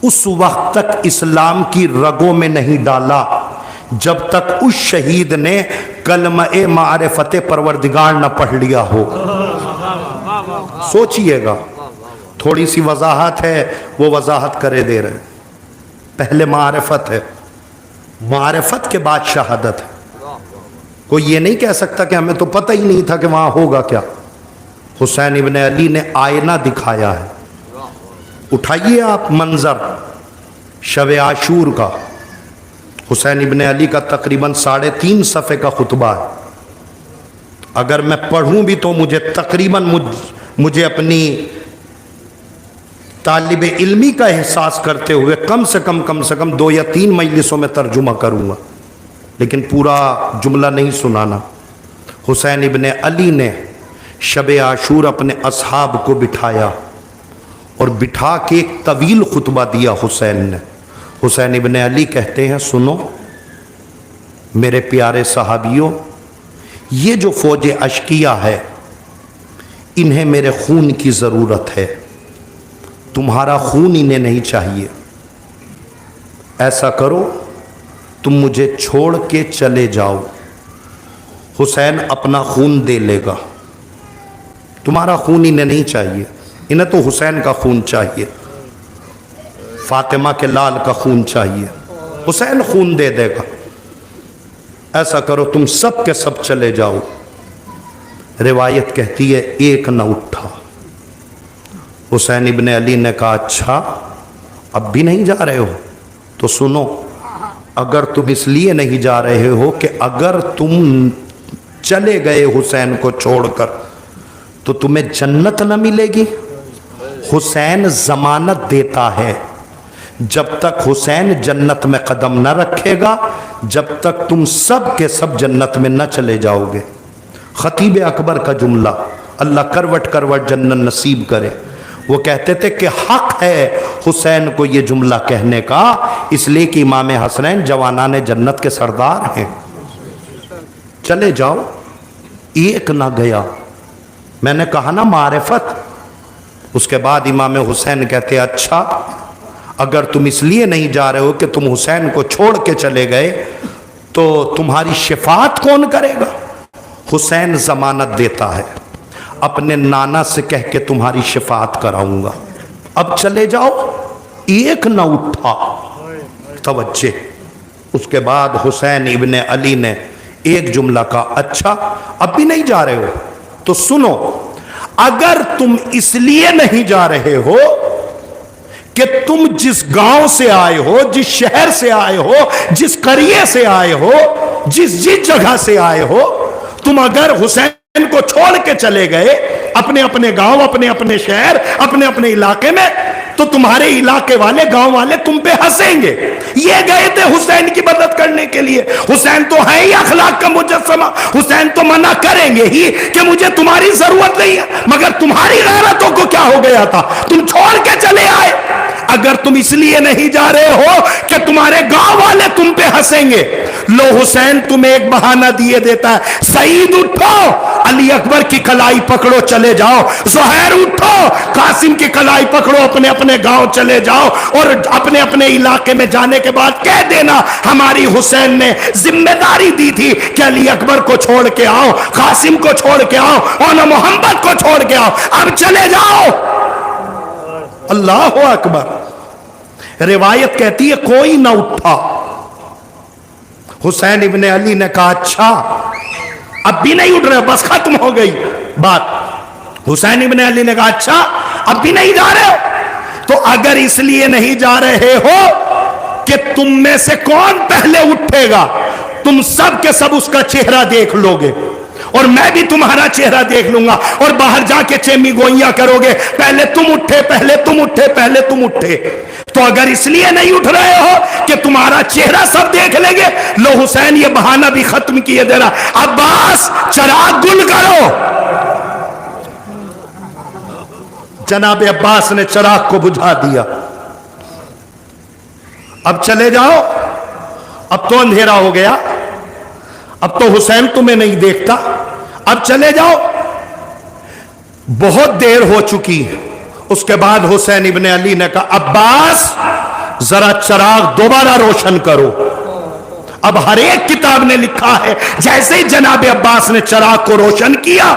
اس وقت تک اسلام کی رگوں میں نہیں ڈالا جب تک اس شہید نے کلمہ معرفت پروردگار نہ پڑھ لیا ہو. سوچئے گا, تھوڑی سی وضاحت ہے, وہ وضاحت کرے دے رہے. پہلے معرفت ہے, معرفت کے بعد شہادت ہے. کوئی یہ نہیں کہہ سکتا کہ ہمیں تو پتہ ہی نہیں تھا کہ وہاں ہوگا کیا. حسین ابن علی نے آئینہ دکھایا ہے. اٹھائیے آپ منظر شب عاشور کا. حسین ابن علی کا تقریباً 3.5 صفحے کا خطبہ ہے. اگر میں پڑھوں بھی تو مجھے تقریباً مجھے اپنی طالب علمی کا احساس کرتے ہوئے کم سے کم 2 یا 3 مجلسوں میں ترجمہ کروں گا, لیکن پورا جملہ نہیں سنانا. حسین ابن علی نے شب عاشور اپنے اصحاب کو بٹھایا اور بٹھا کے ایک طویل خطبہ دیا حسین نے. حسین ابن علی کہتے ہیں سنو میرے پیارے صحابیوں, یہ جو فوج اشقیہ ہے انہیں میرے خون کی ضرورت ہے, تمہارا خون انہیں نہیں چاہیے. ایسا کرو تم مجھے چھوڑ کے چلے جاؤ, حسین اپنا خون دے لے گا. تمہارا خون انہیں نہیں چاہیے, انہیں تو حسین کا خون چاہیے, فاطمہ کے لال کا خون چاہیے, حسین خون دے دے گا. ایسا کرو تم سب کے سب چلے جاؤ. روایت کہتی ہے ایک نہ اٹھا. حسین ابن علی نے کہا اچھا اب بھی نہیں جا رہے ہو تو سنو, اگر تم اس لیے نہیں جا رہے ہو کہ اگر تم چلے گئے حسین کو چھوڑ کر تو تمہیں جنت نہ ملے گی. حسین ضمانت دیتا ہے جب تک حسین جنت میں قدم نہ رکھے گا جب تک تم سب کے سب جنت میں نہ چلے جاؤ گے. خطیب اکبر کا جملہ, اللہ کروٹ کروٹ جنت نصیب کرے, وہ کہتے تھے کہ حق ہے حسین کو یہ جملہ کہنے کا, اس لیے کہ امام حسنین جوانان جنت کے سردار ہیں. چلے جاؤ. ایک نہ گیا. میں نے کہا نا معرفت. اس کے بعد امام حسین کہتے اچھا اگر تم اس لیے نہیں جا رہے ہو کہ تم حسین کو چھوڑ کے چلے گئے تو تمہاری شفاعت کون کرے گا. حسین ضمانت دیتا ہے, اپنے نانا سے کہہ کے تمہاری شفاعت کراؤں گا, اب چلے جاؤ. ایک نہ اٹھا. توجہ. اس کے بعد حسین ابن علی نے ایک جملہ کا اچھا اب بھی نہیں جا رہے ہو تو سنو, اگر تم اس لیے نہیں جا رہے ہو کہ تم جس گاؤں سے آئے ہو, جس شہر سے آئے ہو, جس قریے سے آئے ہو, جس جگہ سے آئے ہو, تم اگر حسین کو چھوڑ کے چلے گئے اپنے اپنے گاؤں, اپنے اپنے شہر, اپنے اپنے علاقے میں, تو تمہارے علاقے والے گاؤں والے تم پہ ہنسیں گے. یہ گئے تھے حسین کی مدد کرنے کے لیے. حسین تو ہے ہی اخلاق کا مجسمہ. حسین تو منع کریں گے ہی کہ مجھے تمہاری ضرورت نہیں ہے, مگر تمہاری غیرتوں کو کیا ہو گیا تھا, تم چھوڑ کے چلے آئے. اگر تم اس لیے نہیں جا رہے ہو کہ تمہارے گاؤں والے تم پہ ہنسیں گے, لو حسین تمہیں ایک بہانہ دیے دیتا ہے, سعید اٹھو علی اکبر کی کلائی پکڑو چلے جاؤ, زہیر اٹھو قاسم کی کلائی پکڑو اپنے اپنے گاؤں چلے جاؤ, اور اپنے اپنے علاقے میں جانے کے بعد کہہ دینا ہماری حسین نے ذمہ داری دی تھی کہ علی اکبر کو چھوڑ کے آؤ, قاسم کو چھوڑ کے آؤ, اور محمد کو چھوڑ کے آؤ, اب چلے جاؤ. اللہ اکبر. روایت کہتی ہے کوئی نہ اٹھا. حسین ابن علی نے کہا اچھا اب بھی نہیں اٹھ رہے, بس ختم ہو گئی بات. حسین ابن علی نے کہا اچھا اب بھی نہیں جا رہے ہو, تو اگر اس لیے نہیں جا رہے ہو کہ تم میں سے کون پہلے اٹھے گا, تم سب کے سب اس کا چہرہ دیکھ لو گے اور میں بھی تمہارا چہرہ دیکھ لوں گا, اور باہر جا کے چیمی گوئیاں کرو گے, پہلے تم اٹھے, پہلے تم اٹھے, پہلے تم اٹھے. تو اگر اس لیے نہیں اٹھ رہے ہو کہ تمہارا چہرہ سب دیکھ لیں گے, لو حسین یہ بہانہ بھی ختم کیے دے رہا, عباس چراغ گل کرو. جناب عباس نے چراغ کو بجھا دیا. اب چلے جاؤ, اب تو اندھیرا ہو گیا, اب تو حسین تمہیں نہیں دیکھتا, اب چلے جاؤ. بہت دیر ہو چکی. اس کے بعد حسین ابن علی نے کہا عباس ذرا چراغ دوبارہ روشن کرو. اب ہر ایک کتاب نے لکھا ہے جیسے ہی جناب عباس نے چراغ کو روشن کیا,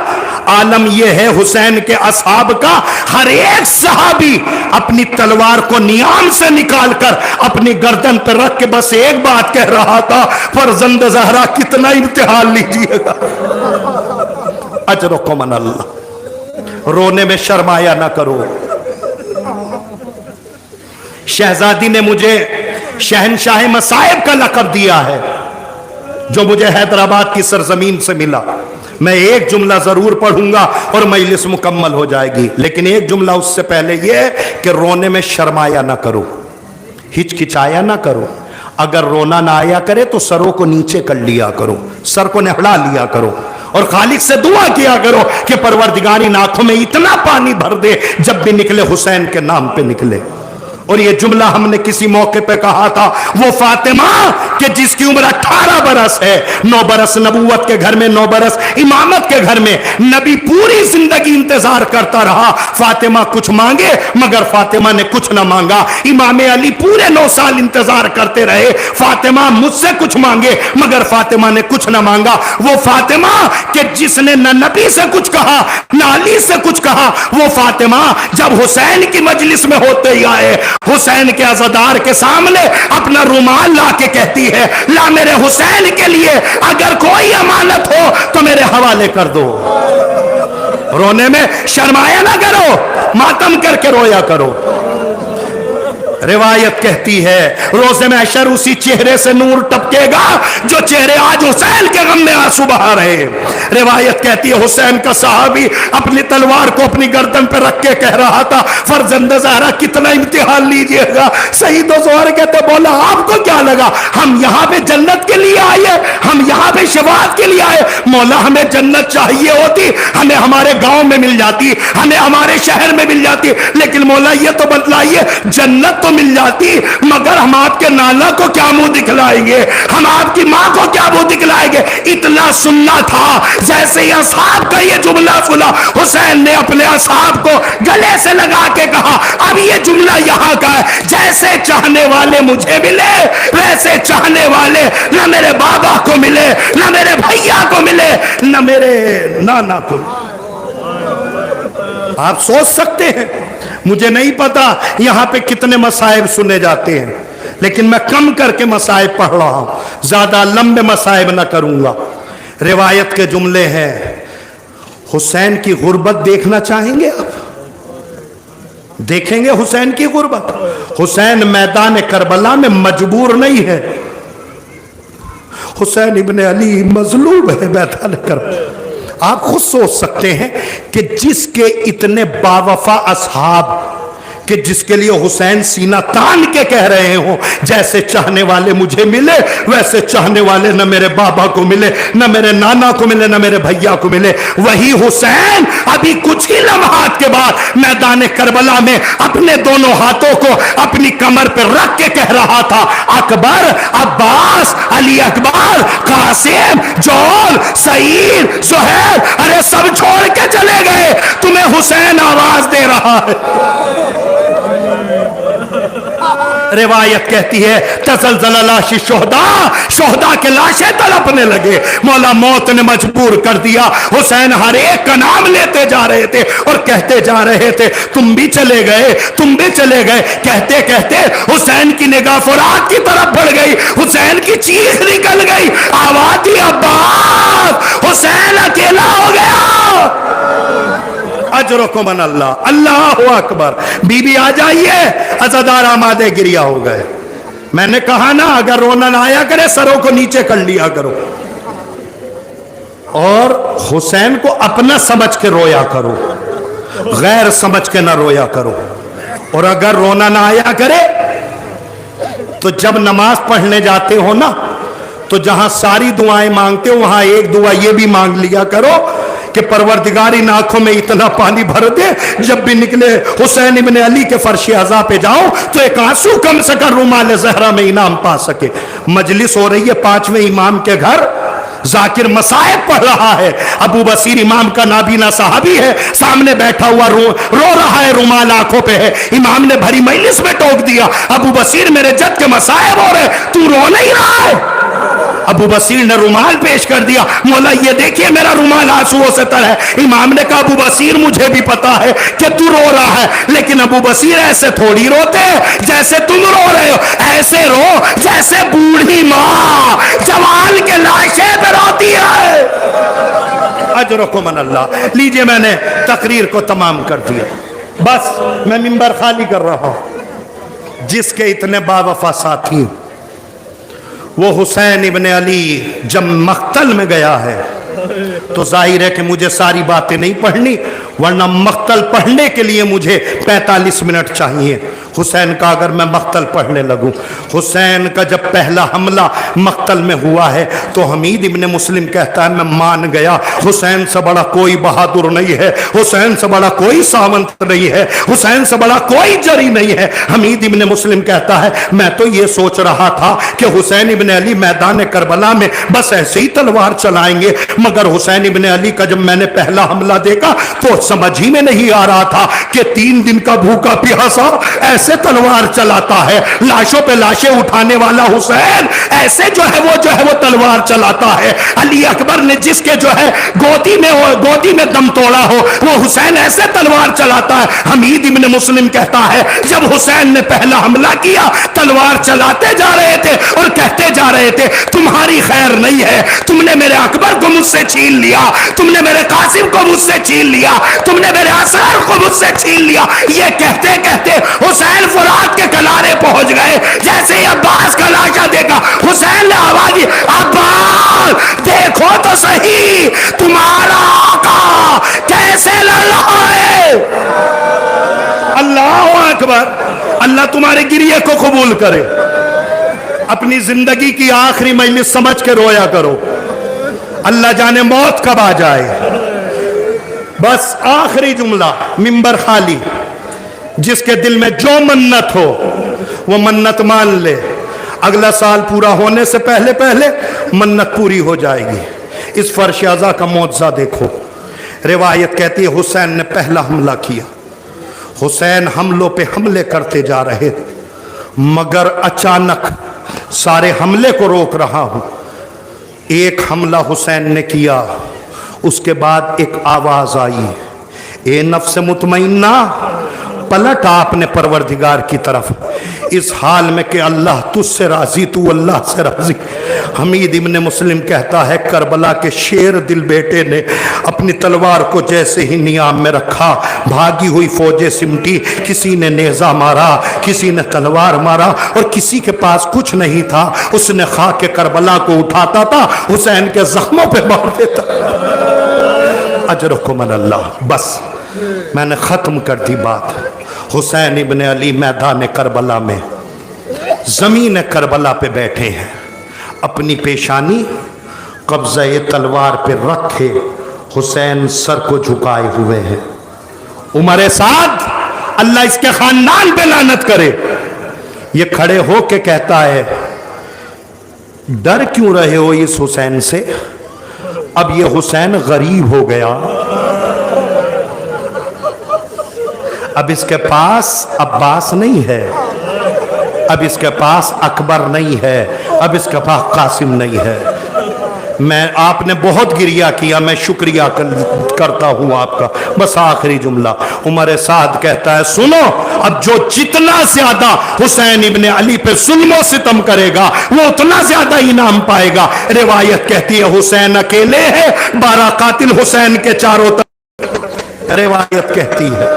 عالم یہ ہے حسین کے اصحاب کا ہر ایک صحابی اپنی تلوار کو نیام سے نکال کر اپنی گردن پر رکھ کے بس ایک بات کہہ رہا تھا, فرزند زہرا کتنا امتحان لیجیے گا, اجرکم من اللہ. رونے میں شرمایا نہ کرو. شہزادی نے مجھے شہنشاہ مصائب کا لقب دیا ہے جو مجھے حیدرآباد کی سرزمین سے ملا. میں ایک جملہ ضرور پڑھوں گا اور مجلس مکمل ہو جائے گی, لیکن ایک جملہ اس سے پہلے یہ کہ رونے میں شرمایا نہ کرو, ہچکچایا نہ کرو. اگر رونا نہ آیا کرے تو سروں کو نیچے کر لیا کرو, سر کو نہلا لیا کرو, اور خالق سے دعا کیا کرو کہ پروردگار ان آنکھوں میں اتنا پانی بھر دے جب بھی نکلے حسین کے نام پہ نکلے. اور یہ جملہ ہم نے کسی موقع پہ کہا تھا, وہ فاطمہ کہ جس کی عمر 18 برس ہے, 9 برس نبوت کے گھر میں, 9 برس امامت کے گھر میں, نبی پوری زندگی انتظار کرتا رہا فاطمہ کچھ مانگے, مگر فاطمہ نے کچھ نہ مانگا. امام علی پورے 9 سال انتظار کرتے رہے فاطمہ مجھ سے کچھ مانگے, مگر فاطمہ نے کچھ نہ مانگا. وہ فاطمہ کہ جس نے نہ نبی سے کچھ کہا نہ علی سے کچھ کہا, وہ فاطمہ جب حسین کی مجلس میں ہوتے ہی آئے, حسین کے عزادار کے سامنے اپنا رومال لا کے کہتی ہے, لا میرے حسین کے لیے اگر کوئی امانت ہو تو میرے حوالے کر دو. رونے میں شرمایا نہ کرو, ماتم کر کے رویا کرو. روایت کہتی ہے روز محشر اسی چہرے سے نور ٹپکے گا جو چہرے آج حسین کے غم میں آنسو بہا رہے. روایت کہتی ہے حسین کا صحابی اپنی تلوار کو اپنی گردن پہ رکھ کے کہہ رہا تھا, فرزند زہرا کتنا امتحان لیجئے گا. سعید و زہر کہتے بولا آپ کو کیا لگا, ہم یہاں پہ جنت کے لیے آئے, ہم یہاں پہ شفاعت کے لیے آئے. مولا ہمیں جنت چاہیے ہوتی, ہمیں ہمارے گاؤں میں مل جاتی, ہمیں ہمارے شہر میں مل جاتی, لیکن مولا یہ تو بتلائیے جنت تو مل جاتی, مگر ہم آپ کے نانا کو کیا منہ دکھلائیں گے, ہم آپ کی ماں کو کیا منہ دکھلائیں گے. اتنا سننا تھا. جیسے ہی اصحاب کا یہ جملہ سنا, حسین نے اپنے اصحاب کو گلے سے لگا کے کہا اب یہ جملہ یہاں کا ہے, جیسے چاہنے والے مجھے ملے ویسے چاہنے والے نہ میرے بابا کو ملے, نہ میرے بھیا کو ملے, نہ میرے نانا کو. آپ سوچ سکتے ہیں, مجھے نہیں پتا یہاں پہ کتنے مصائب سنے جاتے ہیں, لیکن میں کم کر کے مصائب پڑھ رہا ہوں, زیادہ لمبے مصائب نہ کروں گا. روایت کے جملے ہیں, حسین کی غربت دیکھنا چاہیں گے آپ؟ دیکھیں گے حسین کی غربت. حسین میدان کربلا میں مجبور نہیں ہے, حسین ابن علی مظلوم ہے میدان کربلا. آپ خود سوچ سکتے ہیں کہ جس کے اتنے باوفا اصحاب کہ جس کے لیے حسین سینہ تان کے کہہ رہے ہوں جیسے چاہنے والے مجھے ملے ویسے چاہنے والے نہ میرے بابا کو ملے نہ میرے نانا کو ملے نہ میرے بھیا کو ملے، وہی حسین ابھی کچھ ہی لمحات کے بعد میدان کربلا میں اپنے دونوں ہاتھوں کو اپنی کمر پہ رکھ کے کہہ رہا تھا اکبر، عباس، علی اکبر، قاسم، جون، سعید، زہیر، ارے سب چھوڑ کے چلے گئے، تمہیں حسین آواز دے رہا ہے۔ روایت کہتی ہے تزلزل لاش الشہداء، شہداء کے لاشیں تڑپنے لگے، مولا موت نے مجبور کر دیا، حسین ہر ایک کا نام لیتے جا رہے تھے اور کہتے جا رہے تھے تم بھی چلے گئے، تم بھی چلے گئے، کہتے کہتے حسین کی نگاہ فرات کی طرف بڑھ گئی، حسین کی چیخ نکل گئی، آواز دی عباس، حسین اکیلا ہو گیا۔ اجرکم من اللہ، اللہ اکبر۔ بی بی آ جائیے، عزادار آمادے گریا ہو گئے۔ میں نے کہا نا اگر رونا نہ آیا کرے سروں کو نیچے کر لیا کرو اور حسین کو اپنا سمجھ کے رویا کرو، غیر سمجھ کے نہ رویا کرو، اور اگر رونا نہ آیا کرے تو جب نماز پڑھنے جاتے ہو نا تو جہاں ساری دعائیں مانگتے ہو وہاں ایک دعا یہ بھی مانگ لیا کرو کہ پروردگاری ان آنکھوں میں اتنا پانی بھر دے جب بھی نکلے حسین ابن علی کے فرش عزا پہ جاؤ تو ایک آنسو کم سے کم رومال زہرا میں انعام پا سکے۔ مجلس ہو رہی ہے 5ویں امام کے گھر، ذاکر مصائب پڑھ رہا ہے، ابو بصیر امام کا نابینا صحابی ہے، سامنے بیٹھا ہوا رو رہا ہے، رومال آنکھوں پہ ہے، امام نے بھری مجلس میں ٹوک دیا ابو بصیر میرے جد کے مصائب ہو رہے، تو رو نہیں رہا ہے؟ ابو بصیر نے رومال پیش کر دیا، مولا یہ دیکھیے میرا رومال آنسوؤں سے تر ہے۔ امام نے کہا ابو بصیر مجھے بھی پتا ہے کہ تو رو رہا ہے، لیکن ابو بصیر ایسے تھوڑی روتے جیسے تم رو رہے ہو، ایسے رو جیسے بوڑھی ماں جوان کے لاشیں پہ روتی ہے۔ اجرکم من اللہ۔ لیجئے میں نے تقریر کو تمام کر دیا، بس میں منبر خالی کر رہا ہوں۔ جس کے اتنے باوفا ساتھی، وہ حسین ابن علی جب مقتل میں گیا ہے تو ظاہر ہے کہ مجھے ساری باتیں نہیں پڑھنی، ورنہ مقتل پڑھنے کے لیے مجھے 45 منٹ چاہیے۔ حسین کا اگر میں مقتل پڑھنے لگوں، حسین کا جب پہلا حملہ مقتل میں ہوا ہے تو حمید ابن مسلم کہتا ہے میں مان گیا حسین سے بڑا کوئی بہادر نہیں ہے، حسین سے بڑا کوئی ساونت نہیں ہے، حسین سے بڑا کوئی جری نہیں ہے۔ حمید ابن مسلم کہتا ہے میں تو یہ سوچ رہا تھا کہ حسین ابن علی میدان کربلا میں بس ایسے ہی تلوار چلائیں گے، مگر حسین ابن علی کا جب میں نے پہلا حملہ دیکھا تو سمجھ ہی میں نہیں آ رہا تھا کہ 3 دن کا بھوکا پیاسا ایسے تلوار چلاتا ہے، لاشوں پہ لاشیں اٹھانے والا حسین ایسے جو ہے وہ تلوار چلاتا ہے۔ علی اکبر نے جس کے جو ہے گودی میں دم توڑا ہو وہ حسین ایسے تلوار چلاتا ہے۔ حمید ابن مسلم کہتا ہے جب حسین نے پہلا حملہ کیا تلوار چلاتے جا رہے تھے اور کہتے جا رہے تھے تمہاری خیر نہیں ہے، تم نے میرے اکبر کو مجھ سے چھین لیا، تم نے میرے قاسم کو مجھ سے چھین لیا، تم نے میرے اسرار کو مجھ سے چھین لیا۔ یہ کہتے کہتے حسین فرات کے کنارے پہنچ گئے، جیسے ہی عباس کا لاشا دیکھا حسین نے آواز دی عباس دیکھو تو صحیح تمہارا آقا کیسے لڑ رہا ہے۔ اللہ اکبر۔ اللہ تمہارے گریے کو قبول کرے۔ اپنی زندگی کی آخری مجلس سمجھ کے رویا کرو، اللہ جانے موت کب آ جائے۔ بس آخری جملہ، منبر خالی، جس کے دل میں جو منت ہو وہ منت مان لے، اگلا سال پورا ہونے سے پہلے پہلے منت پوری ہو جائے گی۔ اس فرش عزا کا معجزہ دیکھو۔ روایت کہتی ہے حسین نے پہلا حملہ کیا، حسین حملوں پہ حملے کرتے جا رہے مگر اچانک سارے حملے کو روک رہا ہوں۔ ایک حملہ حسین نے کیا، اس کے بعد ایک آواز آئی، اے نفس مطمئنہ پلٹ آپ نے پروردگار کی طرف، اس حال میں کہ اللہ تجھ سے راضی، تو اللہ سے راضی۔ حمید ابن مسلم کہتا ہے کربلا کے شیر دل بیٹے نے اپنی تلوار کو جیسے ہی نیام میں رکھا، بھاگی ہوئی فوجیں سمٹی، کسی نے نیزہ مارا، کسی نے تلوار مارا، اور کسی کے پاس کچھ نہیں تھا، اس نے خاک کربلا کو اٹھاتا تھا، حسین کے زخموں پہ مار دیتا۔ اجرکم من اللہ۔ بس میں نے ختم کر دی بات. حسین ابن علی میدان کربلا میں زمین کربلا پہ بیٹھے ہیں, اپنی پیشانی قبضہ تلوار پہ رکھے حسین سر کو جھکائے ہوئے ہیں. عمر سعد اللہ اس کے خاندان پہ لعنت کرے, یہ کھڑے ہو کے کہتا ہے ڈر کیوں رہے ہو اس حسین سے, اب یہ حسین غریب ہو گیا, اب اس کے پاس عباس نہیں ہے, اب اس کے پاس اکبر نہیں ہے, اب اس کے پاس قاسم نہیں ہے. میں آپ نے بہت گریہ کیا, میں شکریہ کرتا ہوں آپ کا. بس آخری جملہ, عمر سعد کہتا ہے سنو, اب جو جتنا زیادہ حسین ابن علی پہ ظلم و ستم کرے گا وہ اتنا زیادہ انعام پائے گا. روایت کہتی ہے حسین اکیلے ہے, 12 قاتل حسین کے چاروں طرف. روایت کہتی ہے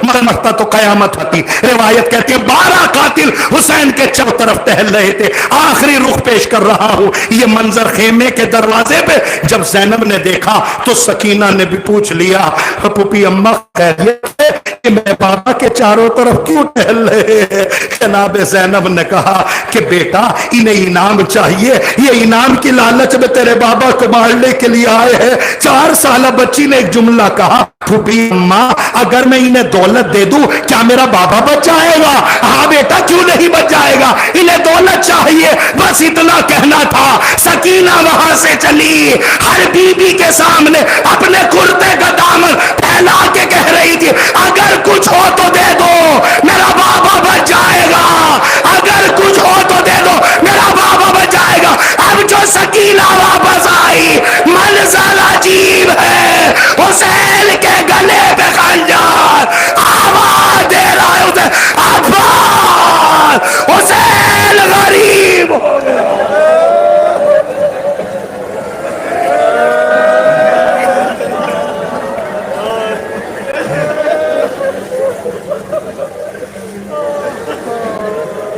مرتا تو قیامت ہوتی. روایت کہتی ہے 12 قاتل حسین کے چاروں طرف ٹہل رہے تھے. آخری رخ پیش کر رہا ہوں, یہ منظر خیمے کے دروازے پہ جب زینب نے دیکھا تو سکینہ نے بھی پوچھ لیا پھوپھی اماں خیریت ہے کہ میں بابا کے چاروں طرف کیوں ٹہل رہے ہیں. جناب زینب نے کہا کہ بیٹا انہیں انعام چاہیے, یہ انعام کی لالچ میں تیرے بابا کو مارنے کے لیے آئے ہیں. 4 سالہ بچی نے ایک جملہ کہا پھوپھی اماں اگر میں انہیں دولت دے دوں کیا میرا بابا بچ جائے گا؟ ہاں بیٹا کیوں نہیں بچ جائے گا, انہیں دولت چاہیے, بس اتنا کہنا تھا. سکینہ وہاں سے چلی, ہر بی بی کے سامنے اپنے کرتے کا دامن پھیلا کے کہہ رہی تھی اگر کچھ ہو تو دے دو میرا بابا بچ جائے گا, اگر کچھ ہو تو دے دو میرا بابا بچ جائے گا. اب جو سکینہ واپس آئی منظر عجیب ہے, حسین